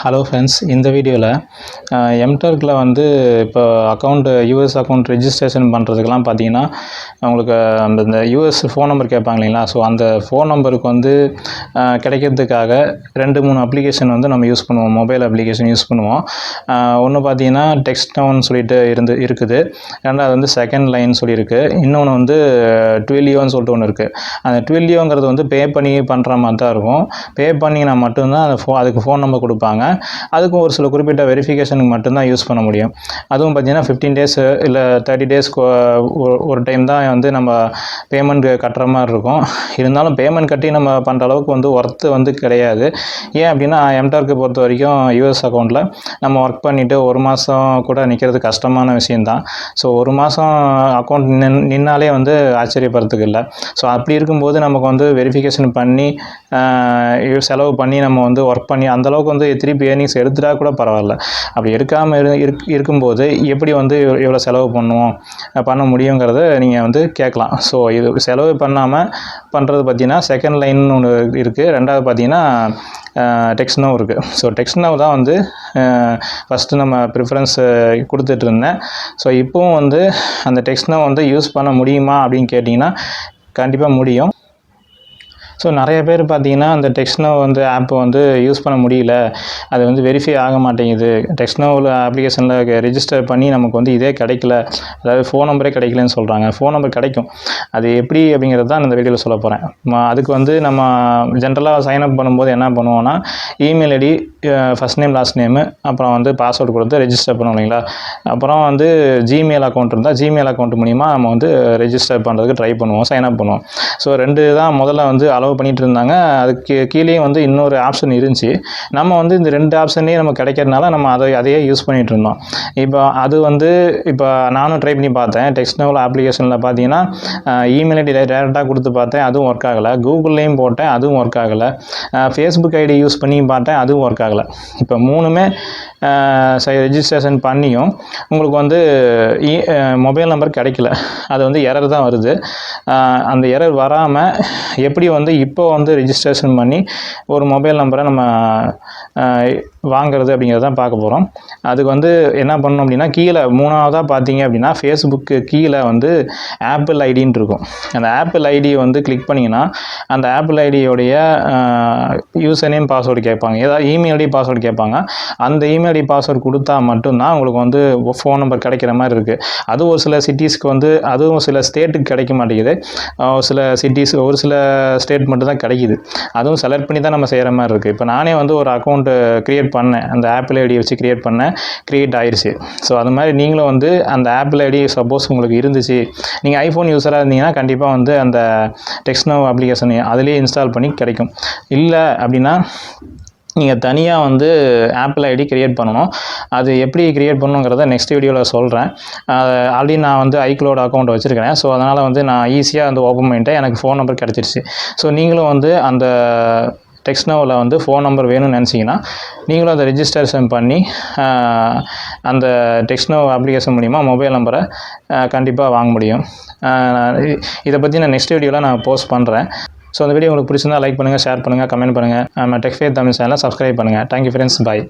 Hello friends, இந்த வீடியோவில் எம்டர்க்கில் வந்து இப்போ யூஎஸ் அக்கௌண்ட் ரெஜிஸ்ட்ரேஷன் பண்ணுறதுக்கெலாம் பார்த்தீங்கன்னா உங்களுக்கு இந்த யூஎஸ் ஃபோன் நம்பர் கேட்பாங்க இல்லைங்களா. ஸோ அந்த ஃபோன் நம்பருக்கு வந்து கிடைக்கிறதுக்காக 2-3 அப்ளிகேஷன் வந்து நம்ம யூஸ் பண்ணுவோம். மொபைல் அப்ளிகேஷன் யூஸ் பண்ணுவோம். ஒன்று பார்த்தீங்கன்னா டெக்ஸ்ட் நவுன்னு சொல்லிட்டு இருக்குது. ரெண்டாவது வந்து செகண்ட் லைன் சொல்லியிருக்கு. இன்னொன்று வந்து ட்வில்லியோன்னு சொல்லிட்டு ஒன்று இருக்குது. அந்த ட்வில்லியோங்கிறது வந்து பே பண்ணி பண்ணுற மாதிரி தான் இருக்கும். பே பண்ணினா மட்டும்தான் அதுக்கு ஃபோன் நம்பர் கொடுப்பாங்க. அதுக்கும் ஒரு சில குறிப்பிட்ட வெரிஃபிகேஷனுக்கு மட்டும்தான் யூஸ் பண்ண முடியும். அதுவும் பார்த்தீங்கன்னா 15 டேஸ் இல்லை 30 டேஸ்க்கு ஒரு டைம் தான் வந்து நம்ம பேமெண்ட் கட்டுற மாதிரி இருக்கும். இருந்தாலும் பேமெண்ட் கட்டி நம்ம பண்ணுற அளவுக்கு வந்து ஒர்த்து வந்து கிடையாது. ஏன் அப்படின்னா எம்டார்க்கு பொறுத்த வரைக்கும் யூஎஸ் அக்கௌண்ட்டில் நம்ம ஒர்க் பண்ணிவிட்டு ஒரு மாதம் கூட நிற்கிறது கஷ்டமான விஷயந்தான். ஸோ ஒரு மாதம் அக்கௌண்ட் நின்னாலே வந்து ஆச்சரியப்படுறதுக்கு இல்லை. ஸோ அப்படி இருக்கும்போது நமக்கு வந்து வெரிஃபிகேஷன் பண்ணி செலவு பண்ணி நம்ம வந்து ஒர்க் பண்ணி அந்தளவுக்கு வந்து திருப்பி ஏர்னிங்ஸ் எடுத்துட்டா கூட பரவாயில்ல. அப்படி எடுக்காமல் இருக்கும்போது எப்படி வந்து எவ்வளோ செலவு பண்ண முடியுங்கிறத நீங்கள் வந்து கேட்கலாம். ஸோ இது செலவு பண்ணாமல் பண்ணுறது பார்த்தீங்கன்னா செகண்ட் லைன் ஒன்று இருக்குது. ரெண்டாவது பார்த்தீங்கன்னா டெக்ஸ்ட் நவ் இருக்குது. ஸோ டெக்ஸ்ட் நவ் தான் வந்து ஃபஸ்ட்டு நம்ம ப்ரிஃபரன்ஸ் கொடுத்துட்டு இருந்தேன். ஸோ இப்போவும் வந்து அந்த டெக்ஸ்ட் நவ் வந்து யூஸ் பண்ண முடியுமா அப்படின்னு கேட்டிங்கன்னா கண்டிப்பாக முடியும். ஸோ நிறைய பேர் பார்த்தீங்கன்னா அந்த டெக்ஸ்ட் நவ் வந்து ஆப்பை வந்து யூஸ் பண்ண முடியல, அது வந்து வெரிஃபை ஆக மாட்டேங்குது, டெக்ஸ்ட் நவ்வில் அப்ளிகேஷனில் ரெஜிஸ்டர் பண்ணி நமக்கு வந்து இதே கிடைக்கல, அதாவது ஃபோன் நம்பரே கிடைக்கலன்னு சொல்கிறாங்க. ஃபோன் நம்பர் கிடைக்கும், அது எப்படி அப்படிங்கிறது தான் இந்த வீடியோவில் சொல்ல போகிறேன். அதுக்கு வந்து நம்ம ஜென்ரலாக சைன்அப் பண்ணும்போது என்ன பண்ணுவோன்னா email ID, first name last name, அப்புறம் வந்து பாஸ்வேர்டு கொடுத்து ரெஜிஸ்டர் பண்ணுவோம் இல்லைங்களா. அப்புறம் வந்து ஜிமெயில் அக்கௌண்ட் இருந்தால் ஜிமெயில் அக்கௌண்ட் மூலிமா நம்ம வந்து ரெஜிஸ்டர் பண்ணுறதுக்கு ட்ரை பண்ணுவோம், சைன்அப் பண்ணுவோம். ஸோ 2 தான் முதல்ல வந்து அலோவ் பண்ணிட்டு இருந்தாங்க. அதுக்கு கீழே வந்து இன்னொரு ஆப்ஷன் இருந்துச்சு. நம்ம வந்து இந்த 2 ஆப்ஷன்லேயே நம்ம கிடைக்கிறதுனால நம்ம அதையே யூஸ் பண்ணிகிட்டு இருந்தோம். இப்போ நானும் ட்ரை பண்ணி பார்த்தேன். டெக்ஸ்ட் நவ் அப்ளிகேஷனில் பார்த்தீங்கன்னா இமெயில் ஐடி டேரெக்டாக கொடுத்து பார்த்தேன், அதுவும் ஒர்க் ஆகலை. கூகுள்லேயும் போட்டேன், அதுவும் ஒர்க் ஆகலை. ஃபேஸ்புக் ஐடி யூஸ் பண்ணி பார்த்தேன், அதுவும் ஒர்க் ஆகலை. இப்போ 3மே ரெஜிஸ்ட்ரேஷன் பண்ணியும் உங்களுக்கு வந்து மொபைல் நம்பர் கிடைக்கல. அது வந்து எரர் தான் வருது. அந்த எரர் வராமல் எப்படி வந்து இப்போ வந்து ரெஜிஸ்ட்ரேஷன் பண்ணி ஒரு மொபைல் நம்பரை நம்ம வாங்கிறது அப்படிங்கிறது தான் பார்க்க போகிறோம். அதுக்கு வந்து என்ன பண்ணணும் அப்படின்னா கீழே 3ஆவதாக பார்த்தீங்க அப்படின்னா ஃபேஸ்புக்கு கீழே வந்து ஆப்பிள் ஐடின்னு இருக்கும். அந்த ஆப்பிள் ஐடியை வந்து கிளிக் பண்ணிங்கன்னா அந்த ஆப்பிள் ஐடியோடைய யூசர் நேம் பாஸ்வேர்டு கேட்பாங்க, ஏதாவது இமெயில் ஐடி பாஸ்வேர்டு கேட்பாங்க. அந்த இமெயில் ஐடி பாஸ்வேர்டு கொடுத்தா மட்டும்தான் உங்களுக்கு வந்து ஃபோன் நம்பர் கிடைக்கிற மாதிரி இருக்குது. அது ஒரு சில சிட்டிஸ்க்கு வந்து, அதுவும் சில ஸ்டேட்டுக்கு கிடைக்க மாட்டேங்குது. ஒரு சில ஸ்டேட் மட்டும் தான் கிடைக்கிது. அதுவும் செலக்ட் பண்ணி தான் நம்ம செய்கிற மாதிரி இருக்குது. இப்போ நானே வந்து ஒரு அக்கௌண்ட்டு க்ரியேட் பண்ணேன், அந்த ஆப்பிள் ஐடியை வச்சு க்ரியேட் ஆயிடுச்சு. ஸோ அது மாதிரி நீங்களும் வந்து அந்த ஆப்பிள் ஐடி சப்போஸ் உங்களுக்கு இருந்துச்சு, நீங்கள் ஐஃபோன் யூஸராக இருந்தீங்கன்னா கண்டிப்பாக வந்து அந்த டெக்ஸ்ட் நவ் அப்ளிகேஷன் அதிலே இன்ஸ்டால் பண்ணி கிடைக்கும். இல்லை அப்படின்னா நீங்கள் தனியாக வந்து ஆப்பிள் ஐடி க்ரியேட் பண்ணணும். அது எப்படி க்ரியேட் பண்ணணுங்கிறத நெக்ஸ்ட் வீடியோவில் சொல்கிறேன். ஆல்ரெடி நான் வந்து ஐக்ளோட் அக்கௌண்ட் வச்சுருக்கிறேன். ஸோ அதனால் வந்து நான் ஈஸியாக வந்து ஓப்பன் பண்ணிட்டேன், எனக்கு ஃபோன் நம்பர் கிடச்சிருச்சு. ஸோ நீங்களும் வந்து அந்த டெக்ஸ்ட் நவ்வில் வந்து ஃபோன் நம்பர் வேணும்னு நினச்சிங்கன்னா நீங்களும் அதை ரெஜிஸ்ட்ரேஷன் பண்ணி அந்த டெக்ஸ்ட் நவ் அப்ளிகேஷன் மூலிமா மொபைல் நம்பரை கண்டிப்பாக வாங்க முடியும். இதை பற்றி நான் நெக்ஸ்ட் வீடியோவில் நான் போஸ்ட் பண்ணுறேன். ஸோ அந்த வீடியோ உங்களுக்கு பிடிச்சிருந்தா லைக் பண்ணுங்கள், ஷேர் பண்ணுங்கள், கமெண்ட் பண்ணுங்கள். நம்ம டெக் ஃபேர் தமிழ் சேனலை சப்ஸ்கிரைப் பண்ணுங்கள். தேங்க்யூ ஃப்ரெண்ட்ஸ், பாய்.